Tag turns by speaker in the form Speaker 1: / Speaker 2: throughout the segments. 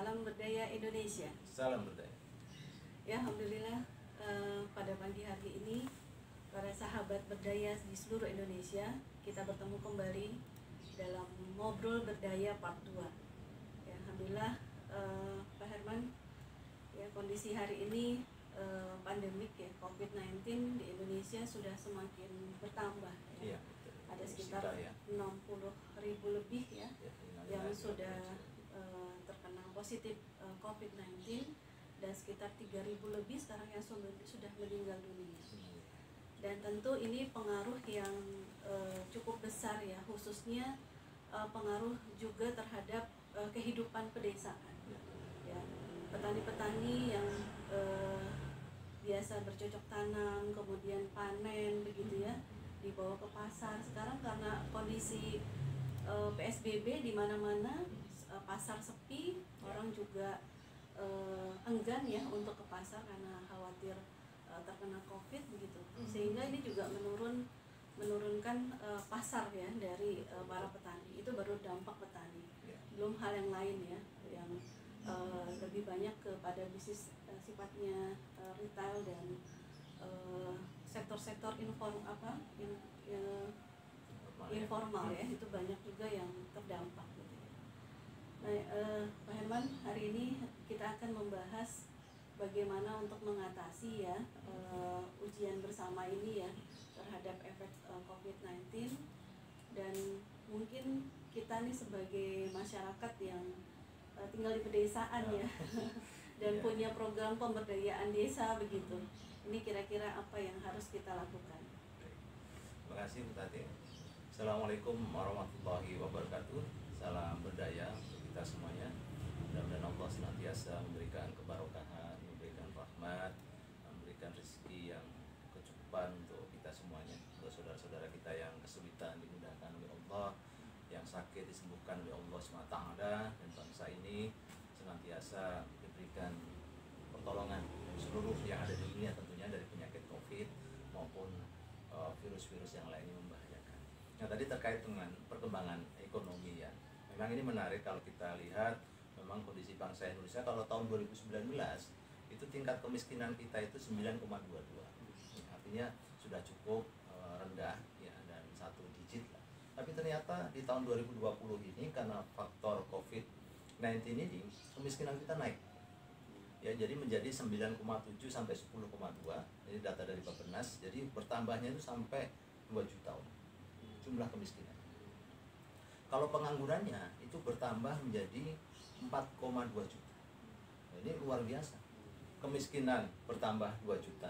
Speaker 1: Salam Berdaya Indonesia.
Speaker 2: Salam berdaya.
Speaker 1: Ya, alhamdulillah pada pagi hari ini para sahabat berdaya di seluruh Indonesia kita bertemu kembali dalam ngobrol berdaya part 2. Ya, alhamdulillah Pak Herman, ya kondisi hari ini pandemik ya COVID-19 di Indonesia sudah semakin bertambah ya.
Speaker 2: Iya,
Speaker 1: Ada sekitar 60.000 lebih ya yang sudah terkena positif COVID-19 dan sekitar 3.000 lebih sekarang yang sudah meninggal dunia. Dan tentu ini pengaruh yang cukup besar ya, khususnya pengaruh juga terhadap kehidupan pedesaan. Ya, petani-petani yang biasa bercocok tanam, kemudian panen begitu ya, dibawa ke pasar. Sekarang karena kondisi PSBB di mana-mana, pasar sepi, orang juga enggan ya untuk ke pasar karena khawatir terkena COVID begitu. Sehingga ini juga menurunkan pasar ya dari para petani. Itu baru dampak petani. Belum hal yang lain ya, yang lebih banyak kepada bisnis sifatnya retail dan sektor-sektor informal ya, itu banyak juga yang terdampak gitu ya. Nah, Pak Herman, hari ini kita akan membahas bagaimana untuk mengatasi ya ujian bersama ini ya terhadap efek COVID-19, dan mungkin kita nih sebagai masyarakat yang tinggal di pedesaan ya dan punya program pemberdayaan desa begitu. Ini kira-kira apa yang harus kita lakukan?
Speaker 2: Terima kasih Bu Tati. Assalamualaikum warahmatullahi wabarakatuh. Salam berdaya untuk kita semuanya. Mudah-mudahan Allah senantiasa memberikan kebarokahan, memberikan rahmat, memberikan rezeki yang kecukupan untuk kita semuanya. Untuk saudara-saudara kita yang kesulitan dimudahkan oleh Allah, yang sakit disembuhkan oleh Allah SWT, dan bangsa ini senantiasa diberikan pertolongan seluruh yang ada di dunia, tentunya dari penyakit COVID maupun virus-virus yang lainnya membahayakan. Nah, tadi terkait dengan perkembangan ekonomi ya, memang ini menarik kalau kita lihat. Memang kondisi bangsa Indonesia kalau tahun 2019 itu tingkat kemiskinan kita itu 9,22, artinya sudah cukup rendah ya, dan satu digit lah. Tapi ternyata di tahun 2020 ini karena faktor COVID-19 ini kemiskinan kita naik ya, jadi menjadi 9,7 sampai 10,2. Ini data dari Bappenas. Jadi bertambahnya itu sampai 2 juta jumlah kemiskinan. Kalau penganggurannya itu bertambah menjadi 4,2 juta. Nah, ini luar biasa. Kemiskinan bertambah 2 juta,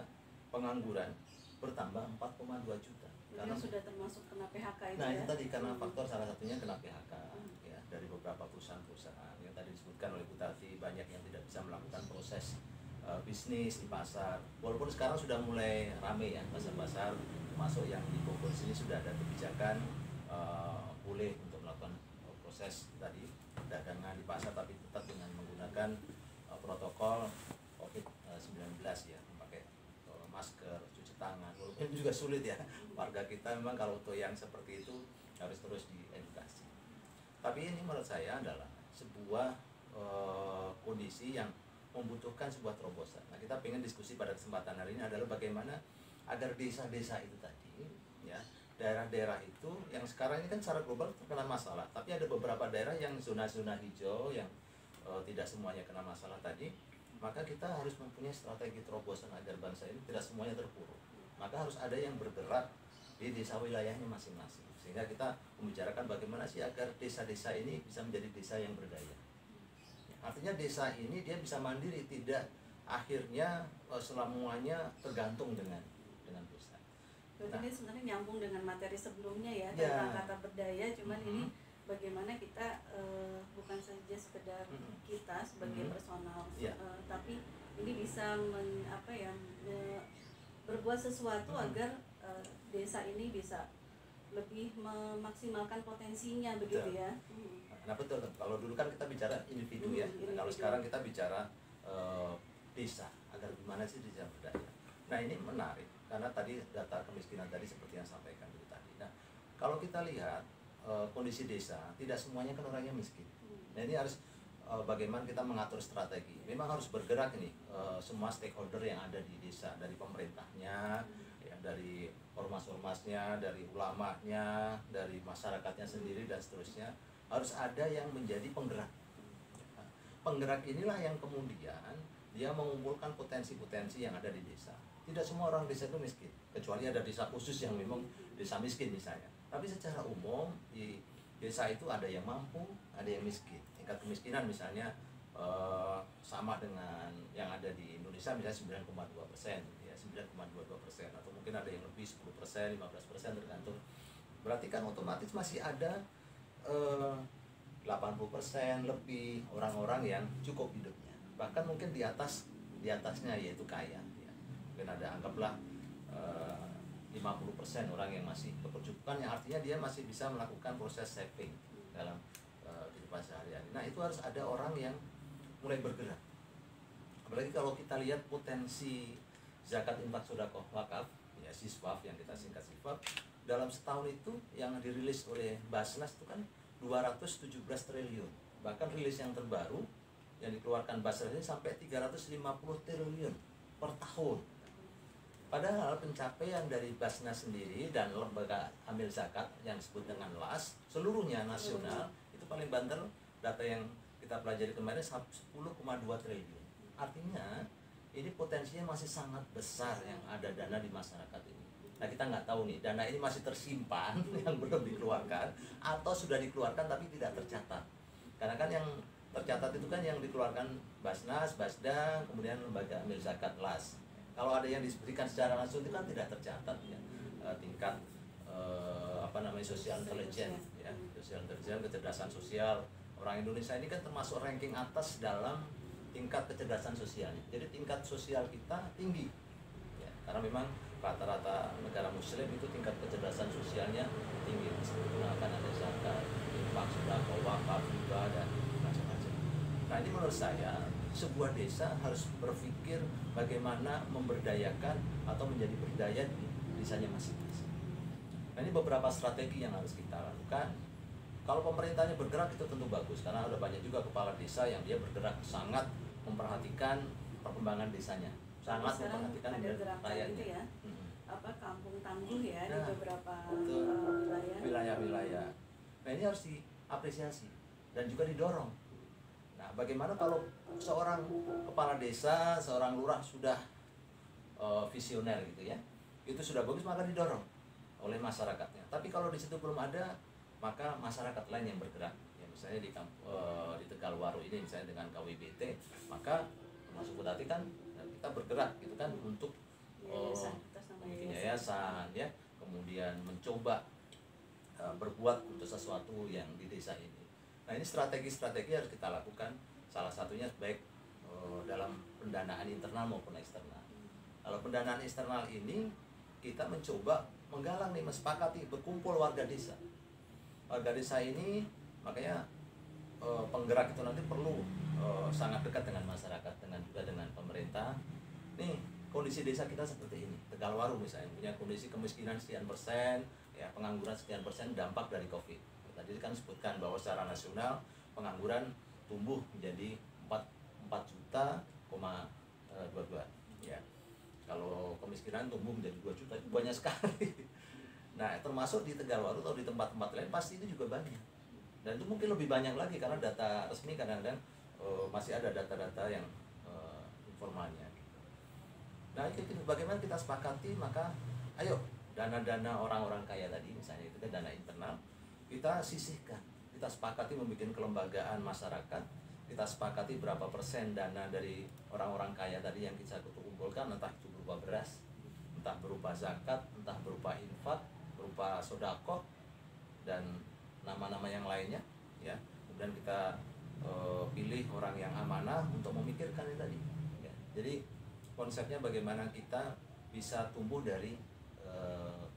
Speaker 2: pengangguran bertambah 4,2 juta.
Speaker 1: Karena sudah termasuk kena PHK itu.
Speaker 2: Nah,
Speaker 1: ya?
Speaker 2: itu tadi karena faktor salah satunya kena PHK ya, dari beberapa perusahaan-perusahaan yang tadi disebutkan oleh Bu Tati, banyak yang tidak bisa melakukan proses bisnis di pasar. Walaupun sekarang sudah mulai rame ya pasar-pasar, masuk yang di Bogor sini sudah ada kebijakan boleh untuk melakukan proses tadi dagangan di pasar, tapi tetap dengan menggunakan protokol COVID-19 ya, memakai masker, cuci tangan. Walaupun itu juga sulit ya, warga kita memang kalau untuk yang seperti itu harus terus diedukasi. Tapi ini menurut saya adalah sebuah kondisi yang membutuhkan sebuah terobosan. Nah, kita pengen diskusi pada kesempatan hari ini adalah bagaimana agar desa-desa itu tadi ya, daerah-daerah itu yang sekarang ini kan secara global terkena masalah, tapi ada beberapa daerah yang zona-zona hijau yang tidak semuanya kena masalah tadi. Maka kita harus mempunyai strategi terobosan agar bangsa ini tidak semuanya terpuruk. Maka harus ada yang bergerak di desa wilayahnya masing-masing, sehingga kita membicarakan bagaimana sih agar desa-desa ini bisa menjadi desa yang berdaya. Artinya desa ini dia bisa mandiri, tidak akhirnya selamanya tergantung dengan pusat.
Speaker 1: Berarti ini sebenarnya nyambung dengan materi sebelumnya ya, tentang kata berdaya, cuman ini bagaimana kita bukan saja sekedar kita sebagai personal, tapi ini bisa berbuat sesuatu agar desa ini bisa lebih memaksimalkan potensinya begitu ya.
Speaker 2: Nah betul, kalau dulu kan kita bicara individu ya, kalau sekarang kita bicara desa, agar gimana sih desa berdaya. Nah ini menarik karena tadi data kemiskinan tadi seperti yang sampaikan dulu tadi. Nah kalau kita lihat kondisi desa, tidak semuanya kan orangnya miskin. Nah ini harus bagaimana kita mengatur strategi. Memang harus bergerak ini semua stakeholder yang ada di desa, dari pemerintahnya, ya, dari ormas-ormasnya, dari ulamanya, dari masyarakatnya sendiri dan seterusnya. Harus ada yang menjadi penggerak. Penggerak inilah yang kemudian dia mengumpulkan potensi-potensi yang ada di desa. Tidak semua orang desa itu miskin, kecuali ada desa khusus yang memang desa miskin misalnya. Tapi secara umum di desa itu ada yang mampu, ada yang miskin. Tingkat kemiskinan misalnya sama dengan yang ada di Indonesia, misalnya 9,2%, ya 9,22%, atau mungkin ada yang lebih 10%, 15% tergantung. Berarti kan otomatis masih ada 80% lebih orang-orang yang cukup hidupnya. Bahkan mungkin di atasnya yaitu kaya. Ya. Mungkin ada anggaplah 50% orang yang masih berkecukupan, yang artinya dia masih bisa melakukan proses saving dalam kehidupan sehari-hari. Nah, itu harus ada orang yang mulai bergerak. Apalagi kalau kita lihat potensi zakat, infak, sedekah, wakaf, ya siswaf yang kita singkat sifat, dalam setahun itu yang dirilis oleh Basnas itu kan 217 triliun. Bahkan rilis yang terbaru yang dikeluarkan Basnas ini sampai 350 triliun per tahun. Padahal pencapaian dari Basnas sendiri dan lembaga amil zakat yang disebut dengan LAS seluruhnya nasional itu paling banter, data yang kita pelajari kemarin 10,2 triliun. Artinya ini potensinya masih sangat besar yang ada dana di masyarakat ini. Nah, kita nggak tahu nih dana ini masih tersimpan yang belum dikeluarkan atau sudah dikeluarkan tapi tidak tercatat. Karena kan yang tercatat itu kan yang dikeluarkan Basnas, Basda, kemudian lembaga amil zakat LAS. Kalau ada yang diberikan secara langsung itu kan tidak tercatat ya, tingkat social intelligence ya, social intelligence, kecerdasan sosial. Orang Indonesia ini kan termasuk ranking atas dalam tingkat kecerdasan sosialnya. Jadi tingkat sosial kita tinggi ya, karena memang rata-rata negara muslim itu tingkat kecerdasan sosialnya tinggi, menggunakan ada zakat, infak, sedekah, wakaf, riba dan macam-macam. Nah, ini menurut saya sebuah desa harus berpikir bagaimana memberdayakan atau menjadi berdaya di desanya masing-masing. Nah, ini beberapa strategi yang harus kita lakukan. Kalau pemerintahnya bergerak itu tentu bagus, karena ada banyak juga kepala desa yang dia bergerak sangat memperhatikan perkembangan desanya, sangat memperhatikan rakyatnya.
Speaker 1: Ya, kampung tangguh ya,
Speaker 2: nah,
Speaker 1: di beberapa
Speaker 2: wilayah-wilayah. Nah, ini harus diapresiasi dan juga didorong. Nah, bagaimana kalau seorang kepala desa, seorang lurah sudah visioner gitu ya, itu sudah bagus, maka didorong oleh masyarakatnya. Tapi kalau di situ belum ada, maka masyarakat lain yang bergerak. Ya, misalnya di Tegalwaru ini misalnya dengan KWBT, maka termasuk Butati kan kita bergerak gitu kan untuk bikin yayasan ya, kemudian mencoba berbuat untuk sesuatu yang di desa ini. Nah, ini strategi-strategi harus kita lakukan. Salah satunya baik dalam pendanaan internal maupun eksternal. Kalau pendanaan eksternal ini kita mencoba menggalang nih, mesepakati, berkumpul warga desa. Warga desa ini makanya penggerak itu nanti perlu sangat dekat dengan masyarakat, juga dengan pemerintah. Nih, kondisi desa kita seperti ini. Tegalwaru misalnya punya kondisi kemiskinan sekian persen, ya pengangguran sekian persen, dampak dari Covid. Tadi kan sebutkan bahwa secara nasional pengangguran tumbuh menjadi 4 juta, 22 ya. Kalau kemiskinan tumbuh menjadi 2 juta, itu banyak sekali. Nah, termasuk di Tegalwaru atau di tempat-tempat lain pasti itu juga banyak. Dan itu mungkin lebih banyak lagi karena data resmi kadang-kadang masih ada data-data yang informalnya. Nah, itu bagaimana kita sepakati, maka ayo dana-dana orang-orang kaya tadi misalnya itu kan dana internal, kita sisihkan, kita sepakati membuat kelembagaan masyarakat, kita sepakati berapa persen dana dari orang-orang kaya tadi yang kita kumpulkan, entah itu berupa beras, entah berupa zakat, entah berupa infak, berupa sodako dan nama-nama yang lainnya ya. Kemudian kita pilih orang yang amanah untuk memikirkan ini tadi ya. Jadi konsepnya bagaimana kita bisa tumbuh dari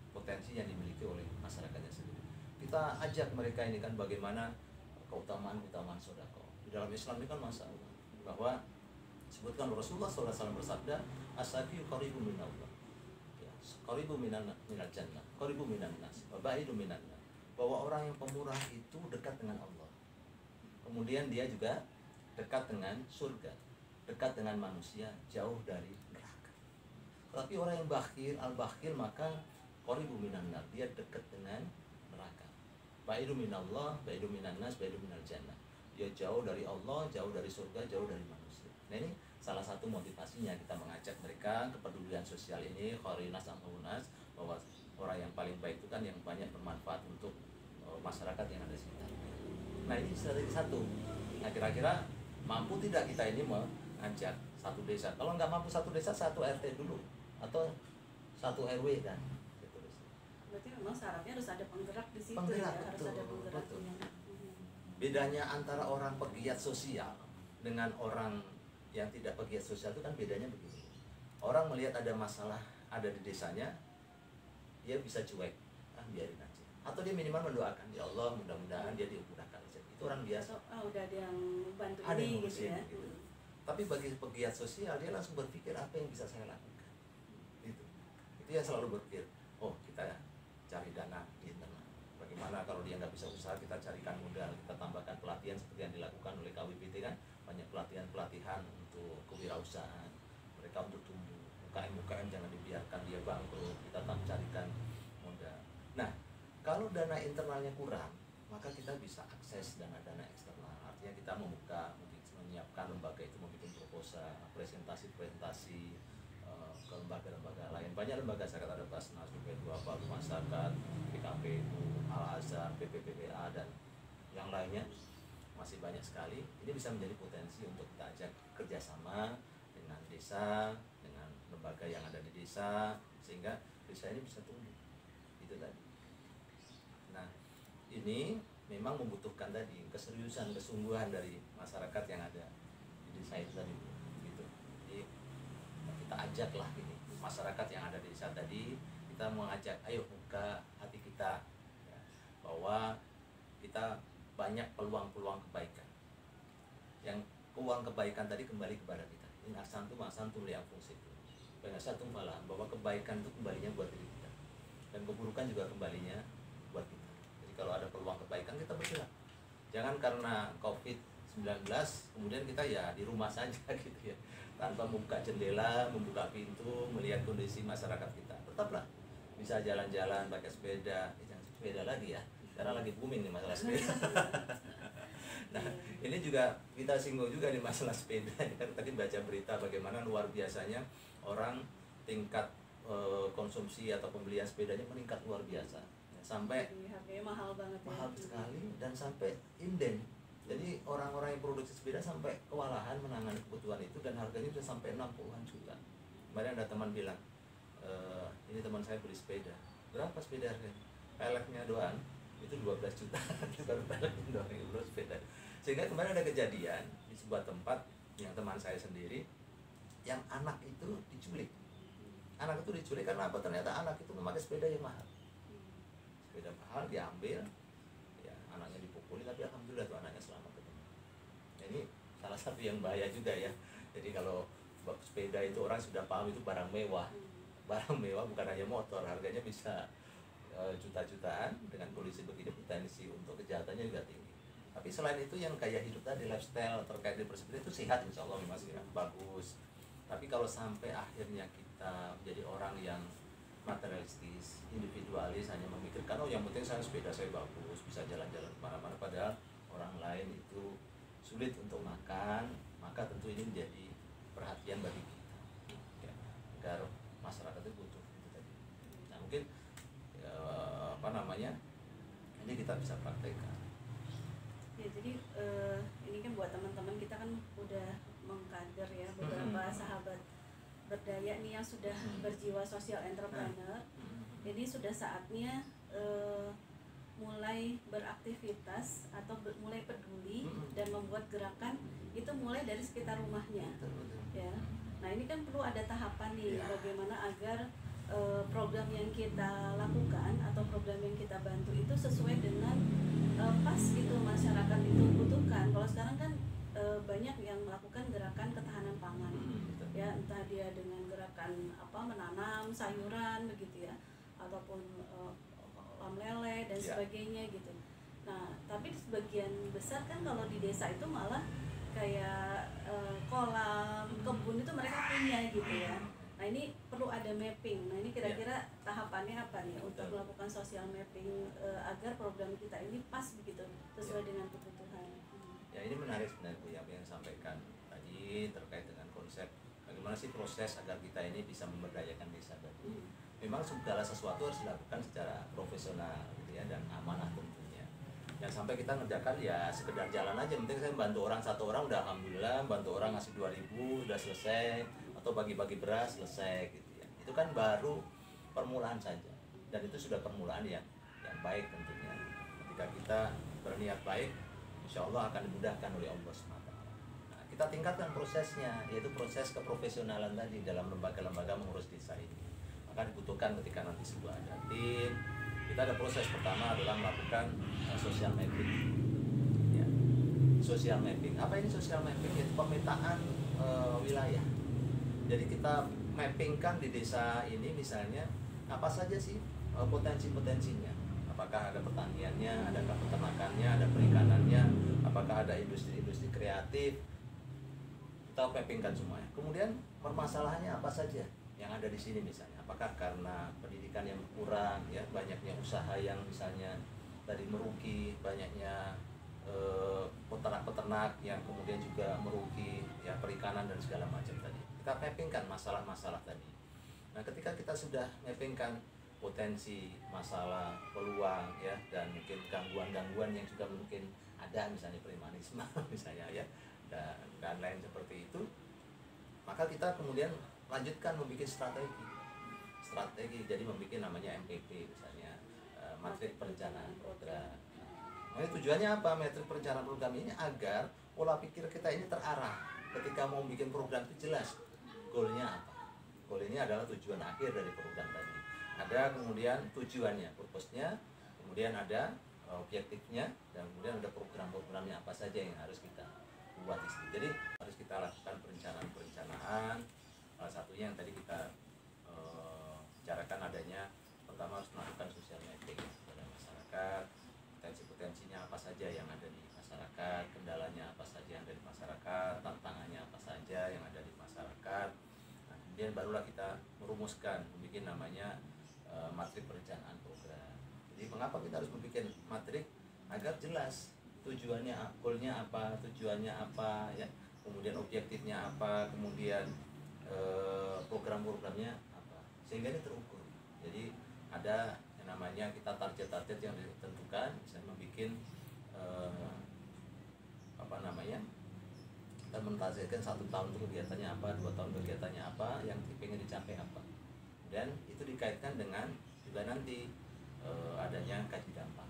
Speaker 2: potensi yang dimiliki oleh masyarakatnya sendiri. Kita ajak mereka ini kan bagaimana keutamaan sodako. Di dalam Islam ini kan masalah bahwa sebutkan Rasulullah SAW bersabda, as-saqiyu qaribun minallah, ya, qaribu minal jannah, qaribu minan nas, wa ba'idu minan nar. Bahwa orang yang pemurah itu dekat dengan Allah. Kemudian dia juga dekat dengan surga, dekat dengan manusia, jauh dari neraka. Tapi orang yang bakhil, al-bakhil, maka qaribu minan nar, dia dekat dengan neraka. Ba'idu minallah, ba'idu minan nas, ba'idu minal jannah. Dia jauh dari Allah, jauh dari surga, jauh dari manusia. Nah, ini salah satu motivasinya kita mengajak mereka kepedulian sosial ini, khairunas amrunas, bahwa orang yang paling baik itu kan yang banyak bermanfaat untuk masyarakat yang ada di sekitar. Nah, ini strategi satu. Nah, kira-kira mampu tidak kita ini mengajak satu desa? Kalau nggak mampu satu desa, satu RT dulu atau satu RW kan? Gitu.
Speaker 1: Berarti memang syaratnya harus ada penggerak di situ,
Speaker 2: Penggerak,
Speaker 1: ya, harus
Speaker 2: betul,
Speaker 1: ada penggeraknya.
Speaker 2: Bedanya antara orang pegiat sosial dengan orang yang tidak pegiat sosial itu kan bedanya begini. Orang melihat ada masalah ada di desanya, dia bisa cuek, biarin aja. Atau dia minimal mendoakan, ya Allah mudah-mudahan dia dimudahkan aja. Itu orang biasa.
Speaker 1: Udah ada yang bantu
Speaker 2: Ada yang
Speaker 1: ini gitu
Speaker 2: ngurusin,
Speaker 1: ya.
Speaker 2: gitu. Tapi bagi pegiat sosial dia langsung berpikir apa yang bisa saya lakukan. Itu yang selalu berpikir. Oh, kita cari dana di internal. Bagaimana kalau dia nggak bisa usaha, kita carikan modal, kita tambahkan pelatihan seperti yang dilakukan oleh KWPT kan, banyak pelatihan untuk kewirausahaan, mereka untuk tumbuh. UKM jangan dibiarkan dia bangkrut, kita tetap carikan modal. Nah, kalau dana internalnya kurang, maka kita bisa akses dana-dana eksternal. Artinya kita menyiapkan lembaga itu, membuat proposal, presentasi ke lembaga-lembaga lain. Banyak lembaga zakat, ada Basnas, BP2, Palu Masyarakat, PKPU, Al-Azhar, PPPPA, dan yang lainnya masih banyak sekali. Ini bisa menjadi potensi untuk kita ajak kerjasama dengan desa, dengan lembaga yang ada di desa, sehingga desa ini bisa tumbuh. Itu tadi. Nah, ini memang membutuhkan tadi keseriusan, kesungguhan dari masyarakat yang ada di desa itu tadi. Gitu. Jadi kita ajaklah ini masyarakat yang ada di desa tadi, kita mengajak, ayo buka hati kita ya, bahwa kita banyak peluang-peluang kebaikan. Yang peluang kebaikan tadi kembali kepada kita. In ahsantum ahsantum li anfusikum. Wa in asatum falah, bahwa kebaikan itu kembalinya buat diri kita. Dan keburukan juga kembalinya buat kita. Jadi kalau ada peluang kebaikan, kita bergerak. Jangan karena COVID-19 kemudian kita ya di rumah saja gitu ya, tanpa membuka jendela, membuka pintu, melihat kondisi masyarakat kita. Tetaplah bisa jalan-jalan pakai sepeda, jangan sepeda lagi ya, karena lagi booming nih masalah sepeda. Nah, ini juga kita singgung juga nih masalah sepeda. Tadi baca berita bagaimana luar biasanya orang tingkat konsumsi atau pembelian sepedanya meningkat luar biasa, sampai
Speaker 1: harganya mahal banget ya.
Speaker 2: Mahal sekali, dan sampai inden. Jadi orang-orang yang produksi sepeda sampai kewalahan menangani kebutuhan itu, dan harganya sudah sampai 60-an juta. Kemarin ada teman bilang, ini teman saya beli sepeda, berapa sepeda harganya? Peleknya doang itu 12 juta. Baru peleknya doang, belum sepeda. Sehingga kemarin ada kejadian di sebuah tempat yang teman saya sendiri, yang anak itu diculik. Anak itu diculik karena apa? Ternyata anak itu memakai sepeda yang mahal. Sepeda mahal diambil, ya anaknya dipukuli, tapi alhamdulillah tuh anaknya selamat ketemu. Ini salah satu yang bahaya juga ya. Jadi kalau sepeda itu orang sudah paham itu barang mewah. Barang mewah bukan hanya motor, harganya bisa juta-jutaan. Dengan kondisi begini potensi untuk kejahatannya juga tinggi. Tapi selain itu yang gaya hidup tadi, lifestyle terkait dengan bersepeda itu sehat insya Allah masih bagus. Tapi kalau sampai akhirnya kita menjadi orang yang materialistis, individualis, hanya memikirkan oh yang penting saya sepeda saya bagus, bisa jalan-jalan kemana-mana, padahal orang lain itu sulit untuk makan, maka tentu ini menjadi perhatian bagi kita ya, agar masyarakat itu butuh itu tadi. Nah mungkin ini kita bisa praktekkan.
Speaker 1: Ya jadi ini kan buat teman-teman kita kan udah mengkader ya beberapa sahabat berdaya nih yang sudah berjiwa sosial entrepreneur. Jadi sudah saatnya mulai beraktivitas atau mulai peduli dan membuat gerakan itu mulai dari sekitar rumahnya. Ya. Nah ini kan perlu ada tahapan nih bagaimana agar program yang kita lakukan atau program yang kita bantu itu sesuai dengan pas gitu masyarakat itu butuhkan. Kalau sekarang kan banyak yang melakukan gerakan ketahanan pangan, ya entah dia dengan gerakan menanam sayuran begitu ya, ataupun kolam lele dan sebagainya gitu. Nah tapi sebagian besar kan kalau di desa itu malah kayak kolam, kebun itu mereka punya gitu ya. Nah ini perlu ada mapping. Nah ini kira-kira tahapannya apa nih untuk melakukan social mapping agar program kita ini pas begitu sesuai dengan kebutuhan.
Speaker 2: Ya ini menarik sebenarnya Bu yang sampaikan tadi terkait dengan konsep bagaimana sih proses agar kita ini bisa memberdayakan desa tadi. Memang segala sesuatu harus dilakukan secara profesional gitu ya dan amanah tentunya. Yang sampai kita ngerjakan ya sekedar jalan aja, penting saya bantu orang satu orang udah alhamdulillah, bantu orang ngasih 2.000 udah selesai, atau bagi-bagi beras selesai gitu ya. Itu kan baru permulaan saja dan itu sudah permulaan yang baik tentunya. Ketika kita berniat baik, insya Allah akan dimudahkan oleh Allah SWT. Nah, kita tingkatkan prosesnya, yaitu proses keprofesionalan tadi dalam lembaga-lembaga mengurus desa ini. Maka dibutuhkan ketika nanti sebuah ada tim, kita ada proses pertama adalah melakukan social mapping. Ya. Social mapping. Apa ini social mapping? Itu pemetaan wilayah. Jadi kita mappingkan di desa ini misalnya apa saja sih potensi-potensinya. Apakah ada pertaniannya, adakah peternakannya, ada perikanannya, apakah ada industri-industri kreatif. Kita mappingkan semuanya. Kemudian permasalahannya apa saja yang ada di sini misalnya. Apakah karena pendidikan yang kurang, ya banyaknya usaha yang misalnya tadi merugi, banyaknya peternak-peternak yang kemudian juga merugi, ya perikanan dan segala macam tadi. Kita mappingkan masalah-masalah tadi. Nah, ketika kita sudah mappingkan potensi, masalah, peluang, ya dan mungkin gangguan-gangguan yang juga mungkin ada, misalnya premanisme misalnya ya dan lain seperti itu, maka kita kemudian lanjutkan membuat strategi. Jadi membuat namanya MPP misalnya, matrik perencanaan program. Nah, tujuannya apa matrik perencanaan program ini? Agar pola pikir kita ini terarah ketika mau bikin program itu jelas goalnya apa. Goal ini adalah tujuan akhir dari program tadi. Ada kemudian tujuannya, purpose-nya, kemudian ada objektifnya, dan kemudian ada program-programnya apa saja yang harus kita buat di situ. Jadi harus kita lakukan perencanaan. Salah satunya yang tadi kita bicarakan adanya, pertama harus melakukan social mapping pada masyarakat, potensi-potensinya apa saja yang ada di masyarakat, kendalanya apa saja yang ada di masyarakat, tantangannya apa saja yang ada di masyarakat. Nah, kemudian barulah kita merumuskan, membuat namanya matrik perencanaan program. Jadi mengapa kita harus membuat matrik? Agar jelas tujuannya, goalnya apa, tujuannya apa, ya, kemudian objektifnya apa, kemudian program-programnya apa, sehingga ini terukur. Jadi ada yang namanya kita target-target yang ditentukan, misalnya membuat apa namanya, kita mentargetkan 1 tahun itu kegiatannya apa, 2 tahun kegiatannya apa, yang ingin dicapai apa, dan itu dikaitkan dengan juga nanti adanya kaji dampak,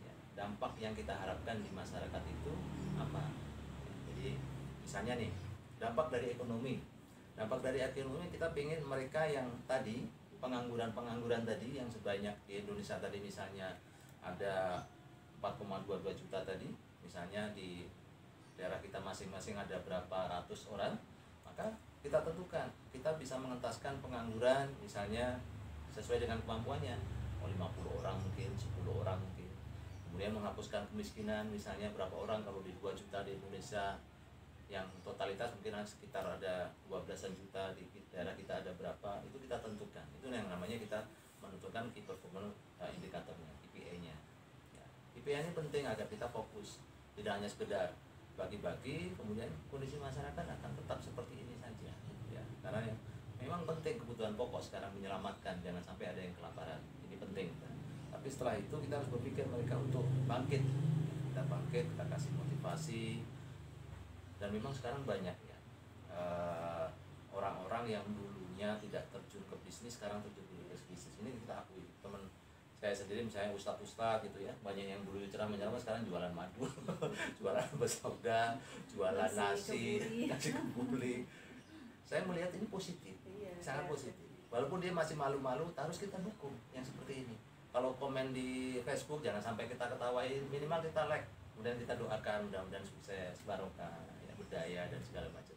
Speaker 2: ya, dampak yang kita harapkan di masyarakat itu apa. Jadi misalnya nih, dampak dari ekonomi kita ingin mereka yang tadi pengangguran tadi yang sebanyak di Indonesia tadi, misalnya ada 4,22 juta tadi, misalnya di daerah kita masing-masing ada berapa ratus orang, maka kita tentukan kita bisa mengentaskan pengangguran misalnya sesuai dengan kemampuannya, 50 orang mungkin, 10 orang mungkin. Kemudian menghapuskan kemiskinan misalnya berapa orang, kalau di 2 juta di Indonesia yang totalitas mungkin sekitar ada 12-an juta, di daerah kita ada berapa, itu kita tentukan. Itu yang namanya kita menentukan key performance indikatornya, KPI-nya. Ya, KPI ini penting agar kita fokus, tidak hanya sekedar bagi-bagi, kemudian kondisi masyarakat akan tetap seperti ini saja, ya. Karena memang penting kebutuhan pokok sekarang, menyelamatkan, jangan sampai ada yang kelaparan, ini penting. Tapi setelah itu kita harus berpikir mereka untuk bangkit, kita kasih motivasi. Dan memang sekarang banyak ya orang-orang yang dulunya tidak terjun ke bisnis, sekarang terjun ke bisnis. Ini kita akui, teman saya sendiri misalnya ustadz gitu ya, banyak yang dulu ceramah sekarang jualan madu jualan bersoda, jualan nasi kebuli. Saya melihat ini positif, sangat positif. Walaupun dia masih malu-malu, harus kita dukung yang seperti ini. Kalau komen di Facebook jangan sampai kita ketawain, minimal kita like, kemudian kita doakan mudah-mudahan sukses, barokah, ya, budaya dan segala macam.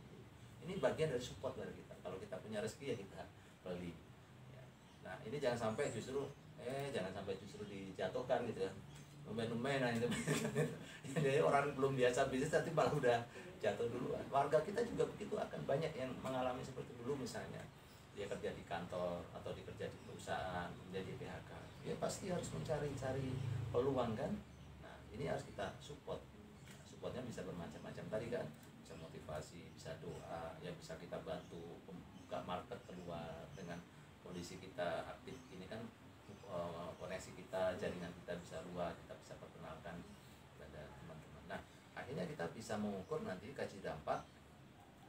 Speaker 2: Ini bagian dari support dari kita. Kalau kita punya rezeki ya kita beli, ya. Nah ini jangan sampai justru dijatuhkan gitu ya, lumayan nah itu jadi orang belum biasa bisnis nanti malah udah jatuh duluan. Warga kita juga begitu, akan banyak yang mengalami seperti dulu, misalnya dia kerja di kantor atau dia kerja di perusahaan kemudian di PHK, ya pasti harus mencari-cari peluang kan. Nah ini harus kita support. Nah, supportnya bisa bermacam-macam tadi kan, bisa motivasi, bisa doa, ya bisa kita bantu buka market keluar dengan kondisi kita aktif ini kan, koneksi kita, jaringan kita bisa luas, kita bisa perkenalkan kepada teman-teman. Nah akhirnya kita bisa mengukur nanti kaji dampak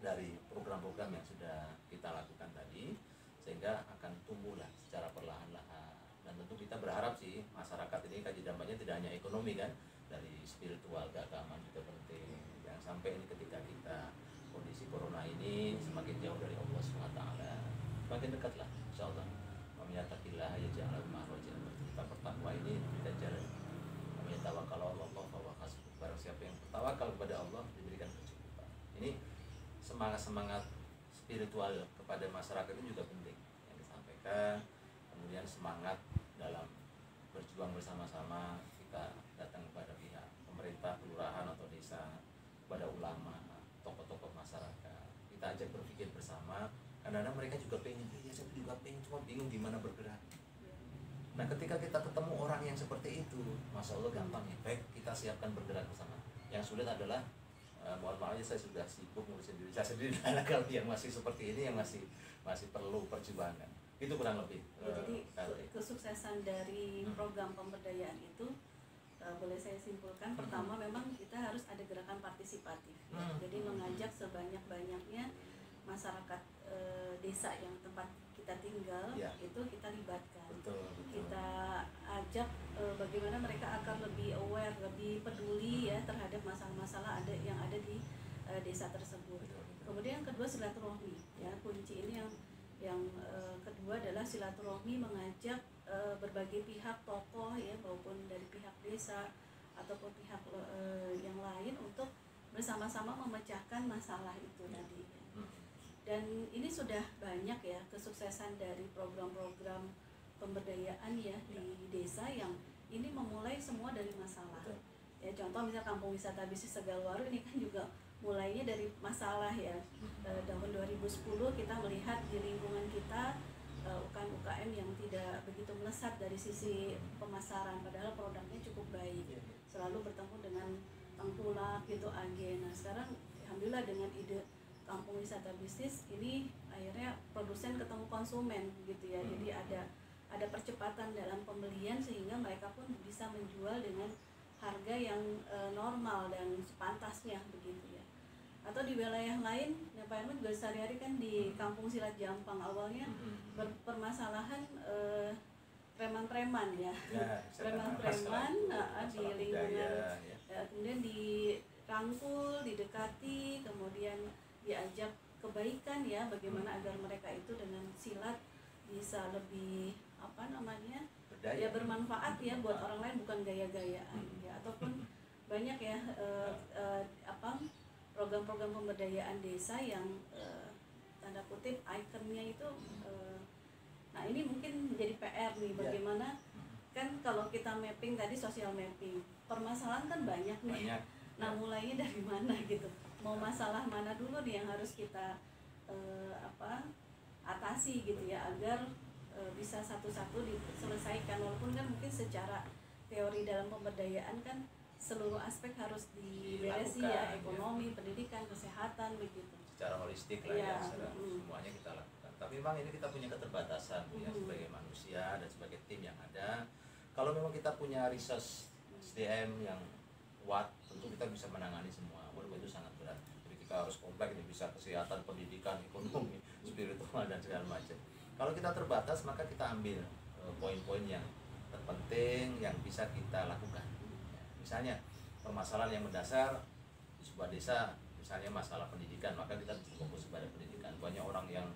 Speaker 2: dari program-program yang sudah kita lakukan tadi, sehingga akan tumbuhlah secara perlahan-lahan. Dan tentu kita berharap sih masyarakat ini kaji dampaknya tidak hanya ekonomi kan, dari spiritual, keagamaan juga penting. Jangan sampai ini ketika kita kondisi corona ini semakin jauh dari Allah SWT, semakin dekatlah insyaallah. Yattaqillah yaj'al lahu makhrajan. Kita bertakwa ini kita jalan. Kami tawakal Allah fa huwa hasbuh. Barang siapa yang bertawakal kepada Allah diberikan kecukupan. Ini semangat spiritual kepada masyarakat itu juga penting yang disampaikan. Kemudian semangat dalam berjuang bersama-sama, kita datang kepada pihak pemerintah, kelurahan atau desa, kepada ulama, tokoh-tokoh masyarakat. Kita ajak berpikir bersama. Kadang-kadang mereka juga pengen, ya saya juga pengen, cuma bingung gimana bergerak. Nah ketika kita ketemu orang yang seperti itu, Masya Allah gampang ya. Baik, kita siapkan bergerak bersama. Yang sulit adalah mohon maaf aja, saya sudah sibuk ngurusin diri saya sendiri. Nah kalau yang masih seperti ini, yang masih perlu perjuangan, itu kurang lebih.
Speaker 1: Jadi kesuksesan dari program pemberdayaan itu boleh saya simpulkan, pertama memang kita harus ada gerakan partisipatif. Jadi mengajak sebanyak-banyaknya masyarakat desa yang tempat kita tinggal, itu kita libatkan.
Speaker 2: Betul.
Speaker 1: Kita ajak bagaimana mereka akan lebih aware, lebih peduli ya terhadap masalah-masalah yang ada di desa tersebut. Kemudian yang kedua silaturahmi, ya kunci ini yang kedua adalah silaturahmi, mengajak berbagai pihak, tokoh ya maupun dari pihak desa ataupun pihak yang lain untuk bersama-sama memecahkan masalah itu tadi. Dan ini sudah banyak ya kesuksesan dari program-program pemberdayaan ya di desa yang ini memulai semua dari masalah. Ya contoh misalnya kampung wisata bisnis Tegalwaru ini kan juga mulainya dari masalah ya. Tahun 2010 kita melihat di lingkungan kita UKM-UKM yang tidak begitu melesat dari sisi pemasaran, padahal produknya cukup baik, selalu bertemu dengan tengkulak gitu agen. Nah sekarang alhamdulillah dengan ide kampung wisata bisnis ini akhirnya produsen ketemu konsumen gitu ya. Jadi ada percepatan dalam pembelian sehingga mereka pun bisa menjual dengan harga yang normal dan sepantasnya begitu ya. Atau di wilayah lain, ya Pak Herman juga sehari-hari kan di Kampung Silat Jampang awalnya berpermasalahan preman-preman ya, preman-preman di lingkungan, kemudian dirangkul, didekati, kemudian diajak kebaikan ya, bagaimana agar mereka itu dengan silat bisa lebih ya bermanfaat ya buat orang lain, bukan gaya-gayaan ya. Ataupun banyak ya program-program pemberdayaan desa yang tanda kutip ikonnya itu nah ini mungkin menjadi PR nih, bagaimana kan kalau kita mapping tadi, sosial mapping, permasalahan kan banyak nih. Nah mulainya dari mana gitu, mau masalah mana dulu nih yang harus kita atasi gitu ya, agar bisa satu-satu diselesaikan. Walaupun kan mungkin secara teori dalam pemberdayaan kan seluruh aspek harus diberesi ya, ekonomi, pendidikan, kesehatan begitu.
Speaker 2: Secara holistik lah ya, semuanya kita lakukan. Tapi memang ini kita punya keterbatasan ya, sebagai manusia dan sebagai tim yang ada. Kalau memang kita punya resource SDM yang kuat, tentu kita bisa menangani semua. Walaupun itu sangat berat. Jadi kita harus kompleks, ini bisa kesehatan, pendidikan, ekonomi, spiritual dan segala macam. Kalau kita terbatas, maka kita ambil poin-poin yang terpenting yang bisa kita lakukan. Misalnya permasalahan yang mendasar di sebuah desa, misalnya masalah pendidikan, maka kita bisa fokus pada pendidikan. Banyak orang yang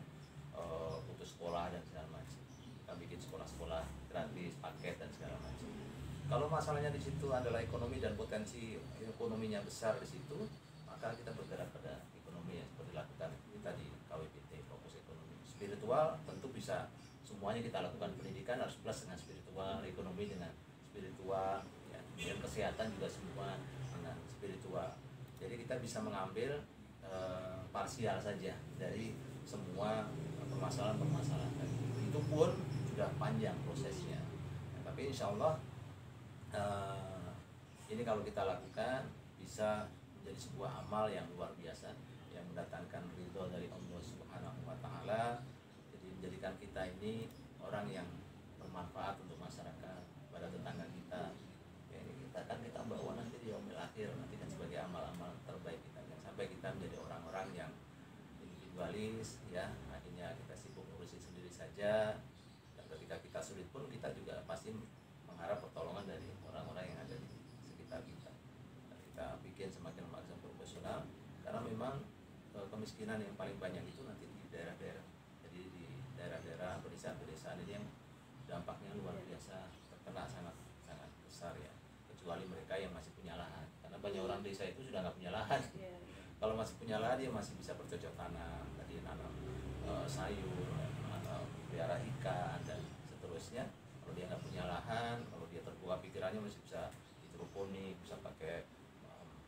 Speaker 2: putus sekolah dan segala macam. Kita bikin sekolah-sekolah gratis, paket dan segala macam. Kalau masalahnya di situ adalah ekonomi dan potensi ekonominya besar di situ, maka kita bergerak pada ekonomi yang seperti lakukan kita di KWPT, fokus ekonomi. Spiritual tentu bisa semuanya kita lakukan, pendidikan harus plus dengan spiritual, ekonomi dengan spiritual, ya. Kemudian kesehatan juga semua dengan spiritual. Jadi kita bisa mengambil parsial saja dari semua permasalahan-permasalahan tadi. Itu pun sudah panjang prosesnya. Tapi insya Allah ini kalau kita lakukan bisa menjadi sebuah amal yang luar biasa, yang mendatangkan ridho dari Allah Subhanahu wa Ta'ala. Jadi menjadikan kita ini orang yang bermanfaat untuk masyarakat, pada tetangga kita. Ya, ini kita bawa nanti di yaumil akhir, nanti kan sebagai amal-amal terbaik kita. Jangan sampai kita menjadi orang-orang yang individualis, ya akhirnya kita sibuk ngurusin sendiri saja. Dan ketika kita sulit pun kita juga pasti mengharap pertolongan dari orang-orang yang ada di sekitar kita. Dan kita bikin semakin profesional, karena memang kemiskinan yang paling banyak itu nanti di daerah-daerah. Jadi di daerah-daerah pedesaan-pedesaan ini yang dampaknya luar biasa, terkena sangat besar ya. Kecuali mereka yang masih punya lahan, karena banyak orang desa itu sudah nggak punya lahan. Kalau masih punya lahan dia masih bisa bercocok tanam, tadi nanam sayur, atau pelihara ikan dan seterusnya. Kalau dia nggak punya lahan, kalau dia terbuka pikirannya masih bisa hidroponik, bisa pakai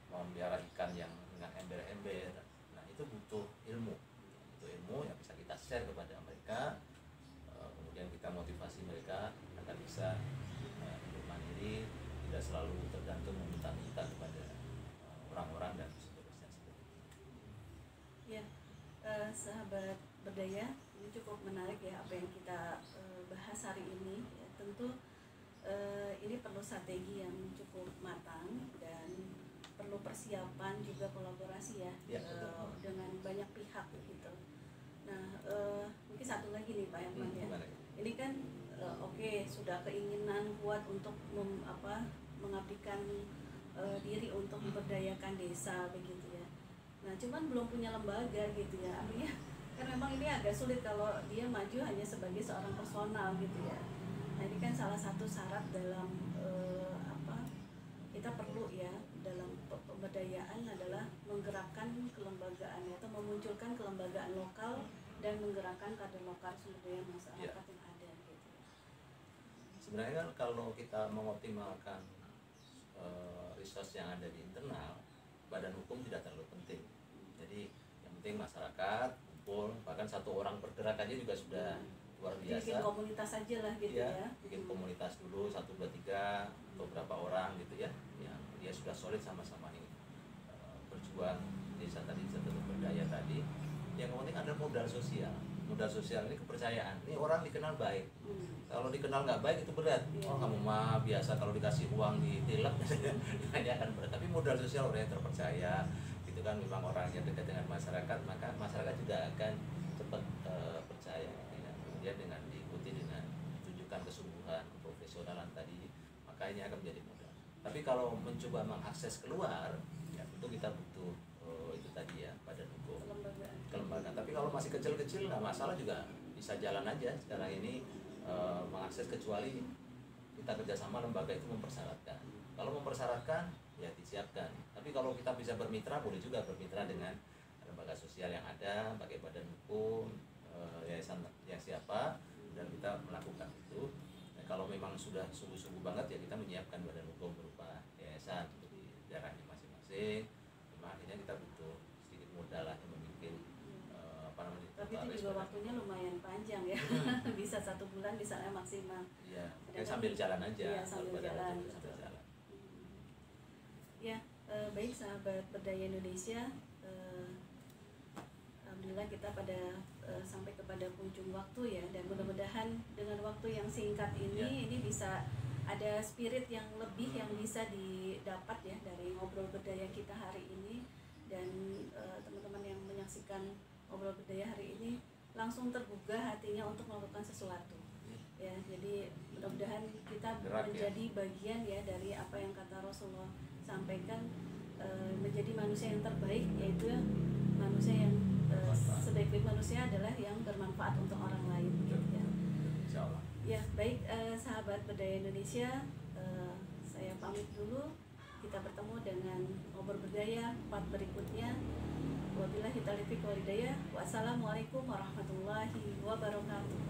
Speaker 2: memelihara ikan yang dengan ember-ember. Nah itu butuh ilmu yang bisa kita share kepada mereka. Kemudian kita motivasi mereka agar bisa hidup mandiri, tidak selalu tergantung meminta-minta kepada orang-orang dan seterusnya.
Speaker 1: Ya, sahabat berdaya, ini cukup menarik ya apa yang kita bahas hari ini. Ya, tentu ini perlu strategi yang cukup matang dan perlu persiapan juga kolaborasi ya, dengan banyak pihak gitu. Nah, mungkin satu lagi nih Pak Herman ya. Ini kan oke, sudah keinginan kuat untuk mengabdikan diri untuk memberdayakan desa begitu ya. Nah, cuman belum punya lembaga gitu ya. Artinya kan memang ini agak sulit kalau dia maju hanya sebagai seorang personal gitu ya. Nah, ini kan salah satu syarat dalam kita perlu ya dalam pemberdayaan adalah menggerakkan kelembagaan atau memunculkan kelembagaan lokal dan menggerakkan kader lokal sumber daya masyarakat yang ada gitu.
Speaker 2: Sebenarnya kan kalau kita mengoptimalkan resource yang ada di internal, badan hukum tidak terlalu penting. Jadi yang penting masyarakat kumpul, bahkan satu orang bergerak aja juga sudah luar biasa.
Speaker 1: Bikin komunitas aja lah gitu ya.
Speaker 2: Bikin komunitas dulu 1, 2, 3 atau berapa orang gitu ya, yang dia sudah solid sama-sama ini berjuang desa tadi, desa berdaya tadi. Yang penting adalah modal sosial. Modal sosial ini kepercayaan. Ini orang dikenal baik. Kalau dikenal nggak baik itu berat. Oh kamu mah biasa kalau dikasih uang ditilep, hanya akan berat. Tapi modal sosial orang yang terpercaya, itu kan memang orang yang dekat dengan masyarakat, maka masyarakat juga akan cepat percaya. Kemudian dengan diikuti dengan tunjukkan kesungguhan, keprofesionalan tadi, maka ini akan menjadi modal. Tapi kalau mencoba mengakses keluar, ya tentu kita butuh itu tadi ya, badan hukum, kelembagaan. Tapi kalau masih kecil-kecil nggak masalah juga, bisa jalan aja. Sekarang ini mengakses, kecuali kita kerjasama lembaga itu mempersyaratkan. Kalau mempersyaratkan ya disiapkan. Tapi kalau kita bisa bermitra, boleh juga bermitra dengan lembaga sosial yang ada, pakai badan hukum, yayasan yang siapa, dan kita melakukan itu. Nah, kalau memang sudah sungguh-sungguh banget ya kita menyiapkan badan hukum berupa yayasan di daerahnya masing-masing. Memang akhirnya kita butuh sedikit modal lah yang membuat
Speaker 1: tapi itu juga waktunya lumayan panjang ya. Bisa 1 bulan, bisa maksimal.
Speaker 2: Iya, sambil jalan aja.
Speaker 1: Iya, sambil jalan. Ya, baik sahabat berdaya Indonesia, alhamdulillah kita sampai kepada ujung waktu ya, dan mudah-mudahan dengan waktu yang singkat ini bisa ada spirit yang lebih yang bisa didapat ya dari ngobrol berdaya kita hari ini. Dan teman-teman yang menyaksikan ngobrol berdaya hari ini langsung tergugah hatinya untuk melakukan sesuatu ya. Jadi mudah-mudahan kita menjadi bagian ya dari apa yang kata Rasulullah sampaikan, menjadi manusia yang terbaik, yaitu manusia yang sebaik-baik manusia adalah yang bermanfaat untuk orang lain ya.
Speaker 2: Insyaallah.
Speaker 1: Ya baik, sahabat berdaya Indonesia, saya pamit dulu. Kita bertemu dengan ngobrol berdaya part berikutnya. Wabillahi taufiq wal hidayah. Wassalamualaikum warahmatullahi wabarakatuh.